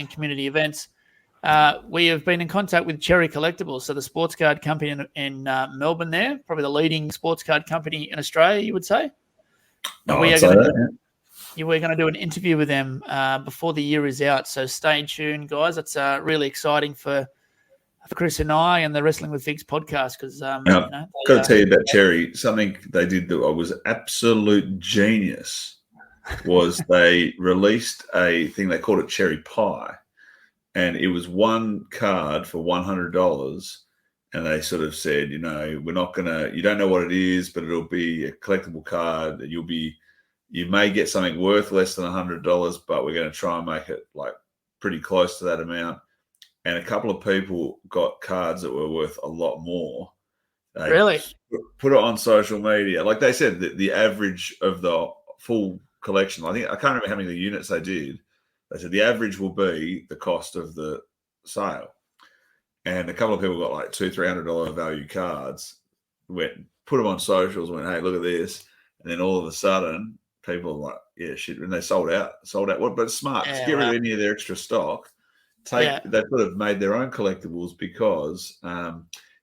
and community events. We have been in contact with Cherry Collectibles, so the sports card company in Melbourne there, probably the leading sports card company in Australia, you would say. And we're going to do an interview with them before the year is out, so stay tuned, guys. It's really exciting for Chris and I and the Wrestling with Figs podcast because got to tell you about Cherry. Something they did that was absolute genius was they released a thing, they called it Cherry Pie, and it was one card for $100, and they sort of said, we're not gonna, you don't know what it is, but it'll be a collectible card. You may get something worth less than $100, but we're going to try and make it like pretty close to that amount. And a couple of people got cards that were worth a lot more. They really put it on social media. Like they said, the average of the full collection, I can't remember how many units they did. They said the average will be the cost of the sale. And a couple of people got like $200-300 value cards, put them on socials, went, hey, look at this. And then all of a sudden, people were like, yeah, shit. And they sold out. But it's smart. Yeah, to get rid of any of their extra stock. They sort of made their own collectibles because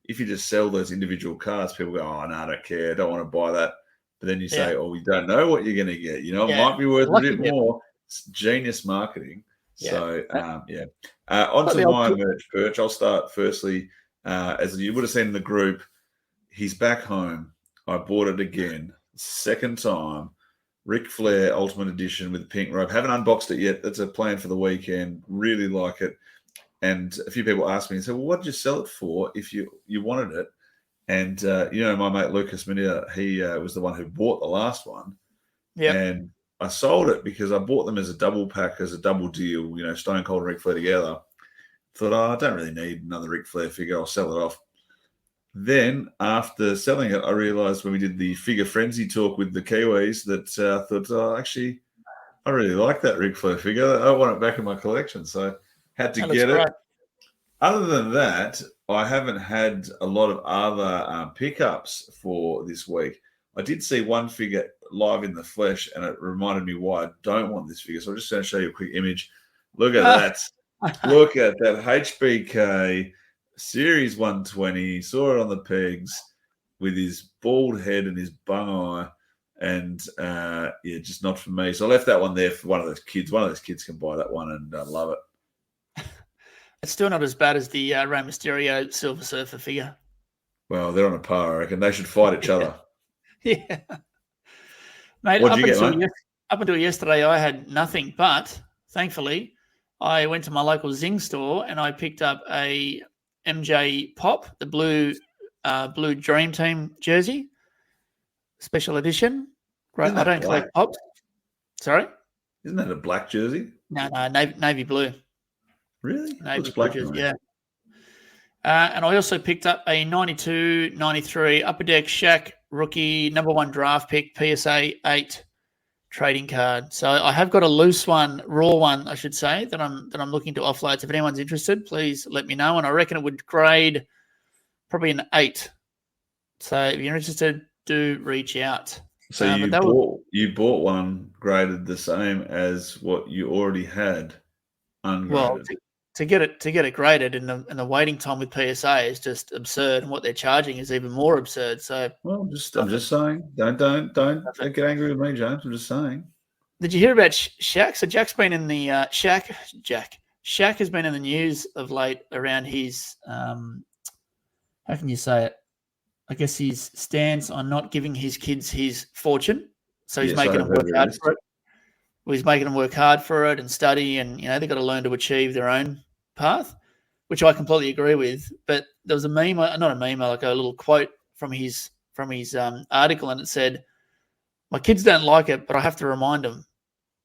if you just sell those individual cards, people go, oh, no, I don't care. I don't want to buy that. But then you say, oh, we don't know what you're going to get. It might be worth a bit more. It's genius marketing. Yeah. So, on to my merch perch. I'll start firstly. As you would have seen in the group, he's back home. I bought it again. Second time. Ric Flair Ultimate Edition with the pink robe. Haven't unboxed it yet. That's a plan for the weekend. Really like it. And a few people asked me and said, well, what did you sell it for if you wanted it? And, my mate Lucas Minia, he was the one who bought the last one. Yeah. And I sold it because I bought them as a double pack, as a double deal, Stone Cold and Ric Flair together. Thought, I don't really need another Ric Flair figure. I'll sell it off. Then, after selling it, I realised when we did the Figure Frenzy talk with the Kiwis that I thought, actually, I really like that Ric Flair figure. I want it back in my collection, so had to get it. Other than that, I haven't had a lot of other pickups for this week. I did see one figure live in the flesh, and it reminded me why I don't want this figure. So I'm just going to show you a quick image. Look at that. Look at that HBK Series 120, saw it on the pegs with his bald head and his bung eye, and just not for me. So I left that one there for one of those kids. One of those kids can buy that one and love it. It's still not as bad as the Rey Mysterio Silver Surfer figure. Well, they're on a par, I reckon. They should fight each other. Yeah. Mate, up until yesterday, I had nothing, but thankfully, I went to my local Zing store and I picked up a MJ Pop, the blue Dream Team jersey, special edition. Right, I don't collect pops. Sorry, isn't that a black jersey? No, navy blue. Really? Navy blue jersey, yeah. And I also picked up a 92-93 Upper Deck Shaq rookie #1 draft pick PSA 8 trading card. So I have got a loose one, raw one, I should say, that I'm looking to offload. So if anyone's interested, please let me know. And I reckon it would grade probably an 8. So if you're interested, do reach out. So you bought one graded the same as what you already had ungraded. Well, to get it graded and the waiting time with PSA is just absurd, and what they're charging is even more absurd. So, I'm just saying, don't get angry with me, James. I'm just saying. Did you hear about Shaq? So Jack's been in the Shaq has been in the news of late around his how can you say it? I guess his stance on not giving his kids his fortune. So he's making them work hard for it. Well, he's making them work hard for it and study, and they've got to learn to achieve their own path, which I completely agree with. But there was a meme, not a meme, like a little quote from his article, and it said, "My kids don't like it, but I have to remind them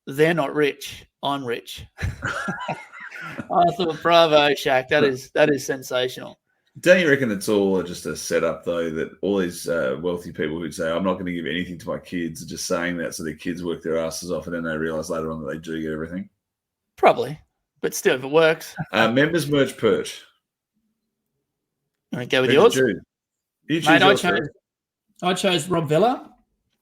they're not rich. I'm rich." I thought, bravo, Shaq. That is sensational. Don't you reckon it's all just a setup, though, that all these wealthy people who'd say, I'm not going to give anything to my kids, are just saying that so their kids work their asses off and then they realise later on that they do get everything? Probably. But still, if it works. Members merch perch. You want to go with yours? You choose. Mate, I chose Rob Villa.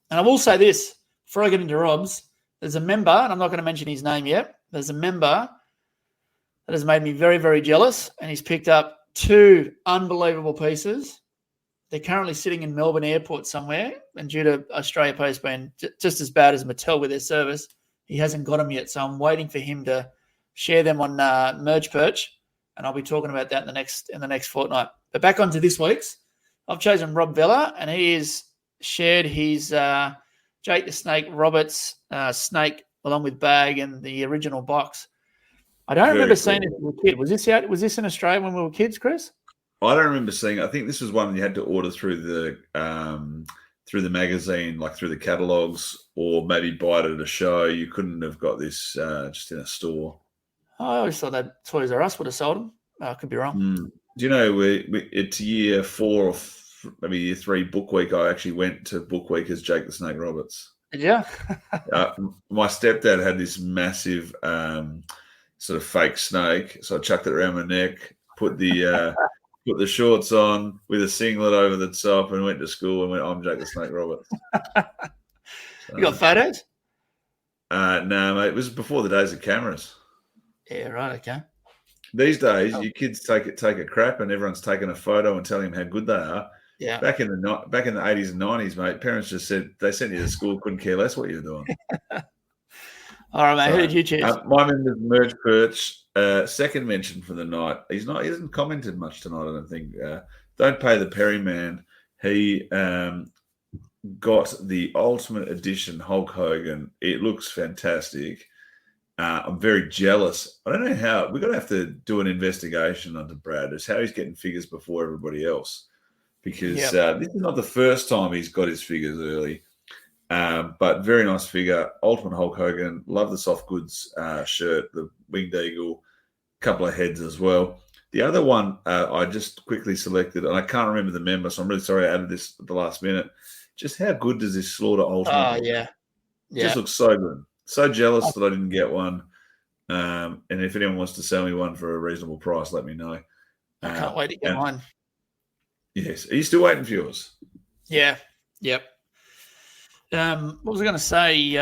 And I will say this, before I get into Rob's, there's a member, and I'm not going to mention his name yet, there's a member that has made me very, very jealous. And he's picked up 2 unbelievable pieces. They're currently sitting in Melbourne Airport somewhere. And due to Australia Post being just as bad as Mattel with their service, he hasn't got them yet. So I'm waiting for him to share them on Merge Perch. And I'll be talking about that in the next fortnight. But back onto this week's. I've chosen Rob Vella, and he has shared his Jake the Snake Roberts snake along with bag and the original box. I don't remember seeing it as a kid. Was this in Australia when we were kids, Chris? I don't remember seeing it. I think this was one you had to order through the magazine, like through the catalogs, or maybe buy it at a show. You couldn't have got this just in a store. I always thought that Toys R Us would have sold them. I could be wrong. Do you know, it's year 4 or maybe year 3 book week, I actually went to book week as Jake the Snake Roberts. Yeah. My stepdad had this massive sort of fake snake, so I chucked it around my neck, put the shorts on with a singlet over the top, and went to school and went, I'm Jake the Snake Roberts. You got photos? No, mate, it was before the days of cameras. Yeah, right, okay. These days, your kids take a crap and everyone's taking a photo and telling them how good they are. Yeah. Back in the 80s and 90s, mate, parents just said they sent you to school, couldn't care less what you were doing. All right, mate. Who did you choose? My man was Merge Perch. Second mention for the night. He hasn't commented much tonight, I don't think. Don't Pay the Perry Man. He got the Ultimate Edition Hulk Hogan. It looks fantastic. I'm very jealous. I don't know how. We're going to have to do an investigation onto Brad as how he's getting figures before everybody else, because this is not the first time he's got his figures early. But very nice figure. Ultimate Hulk Hogan. Love the soft goods shirt, the winged eagle, couple of heads as well. The other one I just quickly selected, and I can't remember the member, so I'm really sorry I added this at the last minute. Just how good does this Slaughter Ultimate look? Oh, yeah. Just looks so good. So jealous that I didn't get one. And if anyone wants to sell me one for a reasonable price, let me know. I can't wait to get one. Yes. Are you still waiting for yours? Yeah. Yep. What was I going to say?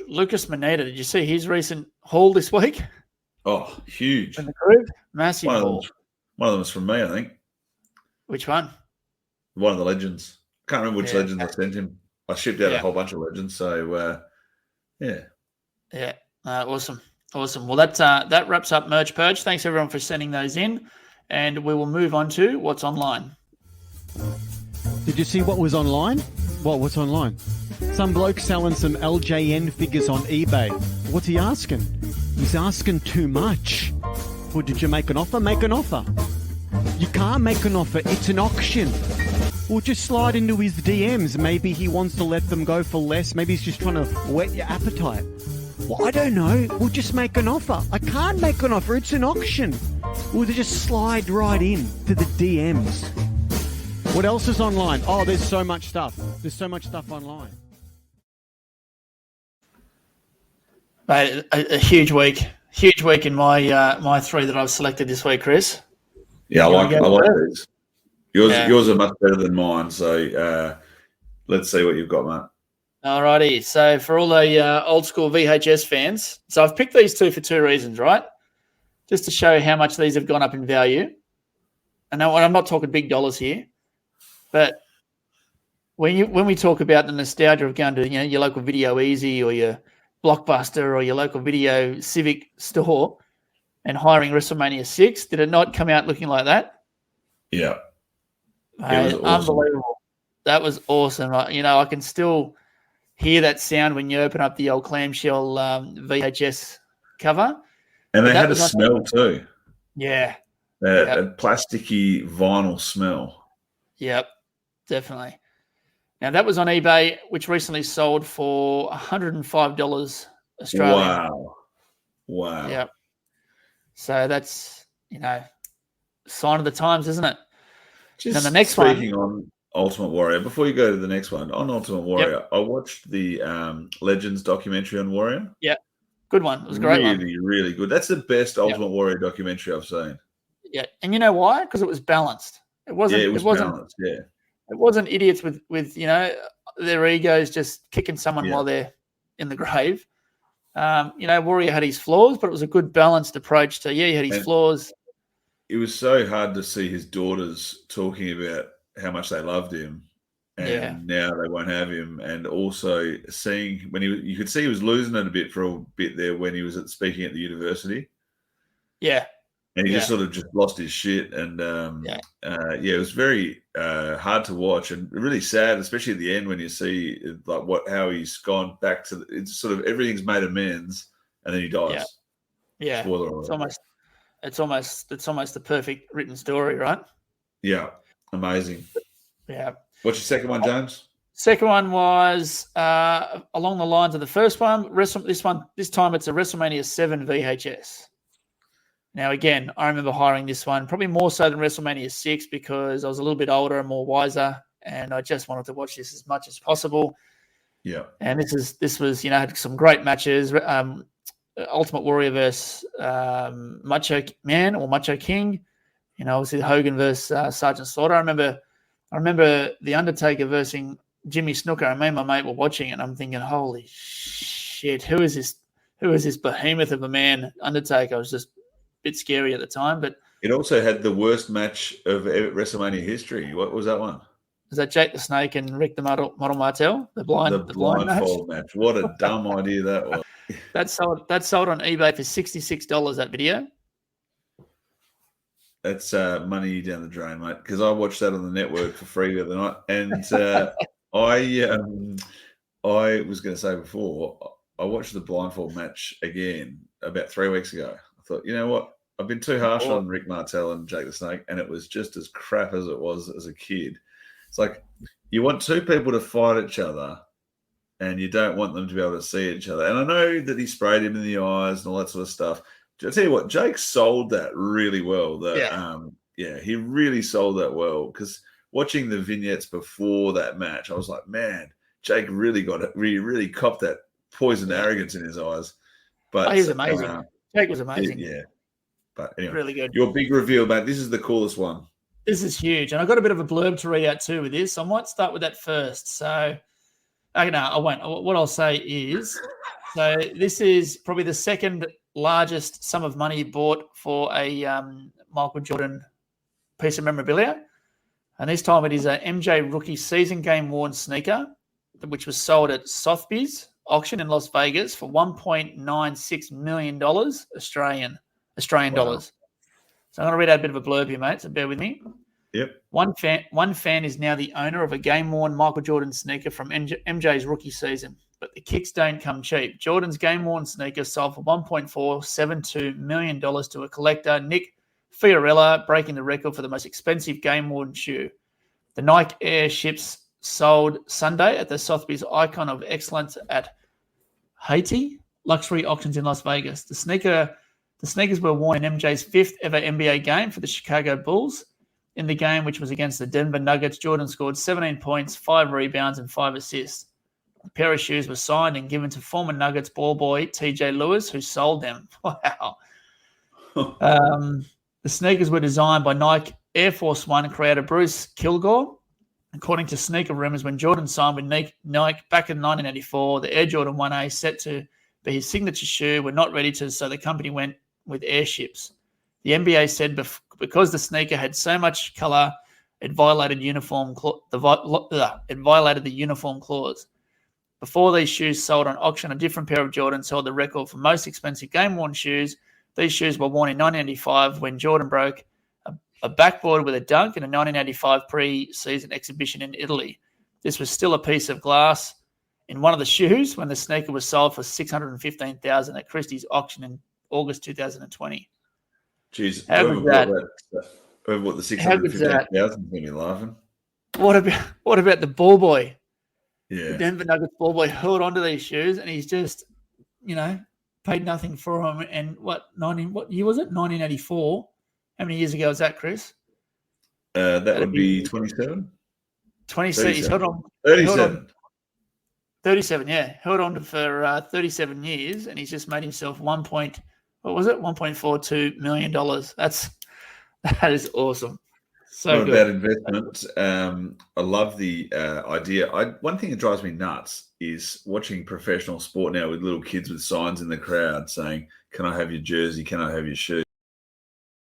Lucas Maneta, did you see his recent haul this week? Oh, huge. In the group? Massive haul. One of them is from me, I think. Which one? One of the legends. Can't remember which legends I sent him. I shipped out a whole bunch of legends, so yeah. Yeah. Awesome. Well, that wraps up Merch Purge. Thanks, everyone, for sending those in. And we will move on to what's online. Did you see what was online? What's online? Some bloke selling some LJN figures on eBay. What's he asking? He's asking too much. Well, did you make an offer? Make an offer. You can't make an offer. It's an auction. Well, just slide into his DMs. Maybe he wants to let them go for less. Maybe he's just trying to whet your appetite. Well, I don't know. We'll just make an offer. I can't make an offer. It's an auction. We'll just slide right in to the DMs. What else is online? Oh, there's so much stuff. There's so much stuff online. Mate, a huge week. Huge week in my 3 that I've selected this week, Chris. Yeah, I like these. Yours are much better than mine, so let's see what you've got, mate. All righty. So for all the old school VHS fans, so I've picked these 2 for 2 reasons, right? Just to show how much these have gone up in value. And I'm not talking big dollars here, but when we talk about the nostalgia of going to your local Video Easy or your Blockbuster or your local Video Civic store and hiring Wrestlemania 6, did it not come out looking like that? Yeah. It was awesome. Unbelievable. That was awesome. I can still hear that sound when you open up the old clamshell VHS cover. And they had a smell too. Yeah. A plasticky vinyl smell. Yep, definitely. Now, that was on eBay, which recently sold for $105 Australian. Wow. Yep. So that's, sign of the times, isn't it? Just now the next speaking on Ultimate Warrior, before you go to the next one, on Ultimate Warrior, I watched the Legends documentary on Warrior. Yeah, good one. It was a great one. Really, really good. That's the best Ultimate Warrior documentary I've seen. Yeah, and you know why? Because it was balanced. It wasn't. It wasn't balanced. Yeah. It wasn't idiots with their egos just kicking someone while they're in the grave. Warrior had his flaws, but it was a good balanced approach to, he had his flaws. It was so hard to see his daughters talking about how much they loved him, and now they won't have him. And also seeing when you could see he was losing it a bit for a bit there when he was speaking at the university. Yeah. And he just sort of just lost his shit. And it was very hard to watch and really sad, especially at the end when you see how he's gone back to it's sort of everything's made amends and then he dies. Yeah. It's almost the perfect written story, right? Yeah. Amazing. Yeah. What's your second one, James? Second one was along the lines of the first one. This time it's a WrestleMania 7 VHS. Now, again, I remember hiring this one probably more so than WrestleMania 6 because I was a little bit older and more wiser, and I just wanted to watch this as much as possible. Yeah. And this was had some great matches. Ultimate Warrior versus Macho Man or Macho King. Obviously Hogan versus Sergeant Slaughter. I remember The Undertaker versus Jimmy Snuka, and me and my mate were watching it, and I'm thinking, holy shit, who is this behemoth of a man, Undertaker? I was just bit scary at the time, but it also had the worst match of WrestleMania history. What was that one? Was that Jake the Snake and Rick the Model Martel? The blindfold match. What a dumb idea that was. That sold on eBay for $66. That video. That's money down the drain, mate. Because I watched that on the network for free the other night, and I was going to say before I watched the blindfold match again about 3 weeks ago. I thought, you know what? I've been too harsh on Rick Martel and Jake the Snake, and it was just as crap as it was as a kid. It's like you want two people to fight each other, and you don't want them to be able to see each other. And I know that he sprayed him in the eyes and all that sort of stuff. I'll tell you what, Jake sold that really well. He really sold that well because watching the vignettes before that match, I was like, man, Jake really got it. Really copped that poison arrogance in his eyes. But he's amazing. Jake was amazing. But anyway, really good. Your big reveal, mate. This is the coolest one. This is huge. And I've got a bit of a blurb to read out too with this. I might start with that first. So, I won't. What I'll say is, so this is probably the second largest sum of money bought for a Michael Jordan piece of memorabilia. And this time it is a MJ rookie season game worn sneaker, which was sold at Sotheby's auction in Las Vegas for $1.96 million Australian dollars. So I'm going to read out a bit of a blurb here, mate, so bear with me. Yep. One fan is now the owner of a game-worn Michael Jordan sneaker from MJ's rookie season, but the kicks don't come cheap. Jordan's game-worn sneaker sold for $1.472 million to a collector, Nick Fiorella, breaking the record for the most expensive game-worn shoe. The Nike Air ships sold Sunday at the Sotheby's Icon of Excellence at Haiti Luxury Auctions in Las Vegas. The sneakers were worn in MJ's fifth ever NBA game for the Chicago Bulls. In the game, which was against the Denver Nuggets, Jordan scored 17 points, 5 rebounds, and 5 assists. The pair of shoes were signed and given to former Nuggets ball boy TJ Lewis, who sold them. Wow. The sneakers were designed by Nike Air Force One creator Bruce Kilgore. According to sneaker rumors, when Jordan signed with Nike back in 1984, the Air Jordan 1A set to be his signature shoe were not ready to, so the company went with airships. The NBA said because the sneaker had so much color, it violated the uniform clause. Before these shoes sold on auction, a different pair of Jordans held the record for most expensive game-worn shoes. These shoes were worn in 1985 when Jordan broke a backboard with a dunk in a 1985 pre-season exhibition in Italy. This was still a piece of glass in one of the shoes when the sneaker was sold for $615,000 at Christie's auction in August 2020. Jeez, how good that? Whoever bought the $615,000 made me laughing. What about the ball boy? Yeah, the Denver Nuggets ball boy held onto these shoes, and he's just, paid nothing for them. And what year was it? 1984. How many years ago was that, Chris? That would be 27. 27. He's held on. 37. 37. Yeah, held on for 37 years, and he's just made himself $1.42 million. That is awesome. So Not a good. bad investment. I love the idea. One thing that drives me nuts is watching professional sport now with little kids with signs in the crowd saying, "Can I have your jersey? Can I have your shoe?"